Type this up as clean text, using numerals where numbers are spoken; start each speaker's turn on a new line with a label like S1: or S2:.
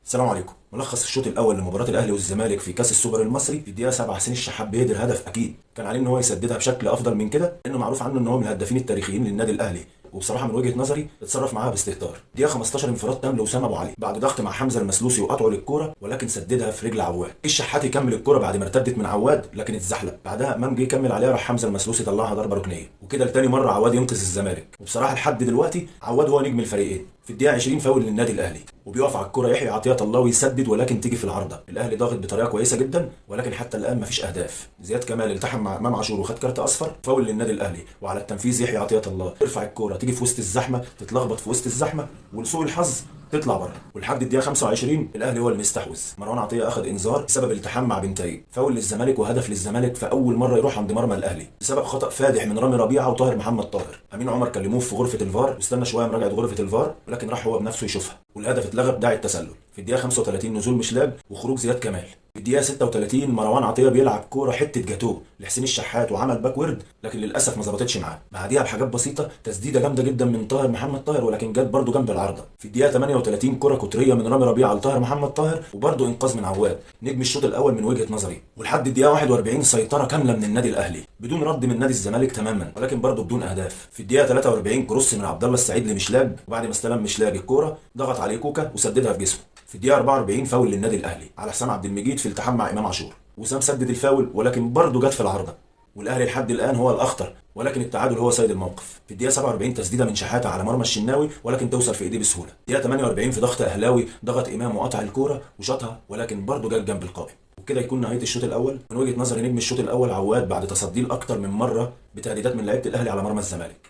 S1: السلام عليكم. ملخص الشوط الاول لمباراه الاهلي والزمالك في كاس السوبر المصري. في الدقيقه 7 حسين الشحات بيهدر هدف اكيد كان عليه ان هو يسددها بشكل افضل من كده، لانه معروف عنه ان هو من الهدافين التاريخيين للنادي الاهلي، وبصراحه من وجهه نظري اتصرف معاها باستهتار. دقيقه 15 انفراد تام لاسامه ابو علي بعد ضغط مع حمزه المسلوسي وقطعه للكوره، ولكن سددها في رجل عواد. الشحات يكمل الكوره بعد ما ارتدت من عواد لكن اتزحلق، بعدها امام جه يكمل عليها، راح حمزه المسلوسي طلعها ضربه ركنيه، وكده لتاني مره عواد ينقذ الزمالك. وبصراحه لحد دلوقتي عواد هو نجم الفريقين. في الدقيقه 20 فاول للنادي الاهلي، وبيقف على الكوره يحيى عطيه الله ويسدد، ولكن تيجي في العارضه. الاهلي ضاغط بطريقه كويسه جدا، ولكن حتى الان مفيش اهداف. زياد كمال التحم مع امام عاشور وخد كارت اصفر. فاول للنادي الاهلي، وعلى التنفيذ يحيى عطيه الله يرفع الكوره تيجي في وسط الزحمه، تتلخبط في وسط الزحمه، ولسوء الحظ تطلع بره. ولحد الدقيقه 25 الاهلي هو اللي مستحوذ. مروان عطيه اخذ انذار بسبب التحام مع بنتايج. فاول للزمالك وهدف للزمالك في اول مره يروح عند مرمى الاهلي بسبب خطا فادح من رامي ربيعه وطاهر محمد طاهر. امين عمر كلموه في غرفه الفار واستنى شويه مراجعه غرفه الفار، ولكن راح هو بنفسه يشوفها، والهدف اتلغى بداعي التسلل. في الدقيقه 35 نزول مشلاب وخروج زياد كمال. في الدقيقه 36 مروان عطيه بيلعب كوره حته جاتوه لحسين الشحات وعمل باك ورد، لكن للاسف ما ظبطتش معاه. بعديها بحاجات بسيطه تسديده جامده جدا من طاهر محمد طاهر، ولكن جت برده جنب العارضه. في الدقيقه 38 كره قطريه من رامي ربيعه لطاهر محمد طاهر، وبرده انقاذ من عواد نجم الشوط الاول من وجهه نظري. ولحد الدقيقه 41 سيطره كامله من النادي الاهلي بدون رد من نادي الزمالك تماما، ولكن برده بدون اهداف. في الدقيقه 43 كروس من عبد الله السعيد لمشلاج، وبعد ما استلم مشلاج الكوره ضغط عليه كوكا وسددها في جسمه. في الدقيقه 44 فاول للنادي الاهلي على حسام عبد المجيد في التحام مع امام عاشور، وسام سدد الفاول ولكن برضه جت في العارضه. والاهلي لحد الان هو الاخطر، ولكن التعادل هو سيد الموقف. في الدقيقه 47 تسديده من شحاته على مرمى الشناوي، ولكن توصل في ايديه بسهوله. الدقيقه 48 في ضغط اهلاوي ضغط امام وقطع الكوره وشاطها، ولكن برضه جت جنب القائم. وبكده يكون نهايه الشوط الاول. من وجهه نظري نجم الشوط الاول عواد بعد تصديه اكتر من مره بتهديدات من لعيبه الاهلي على مرمى الزمالك.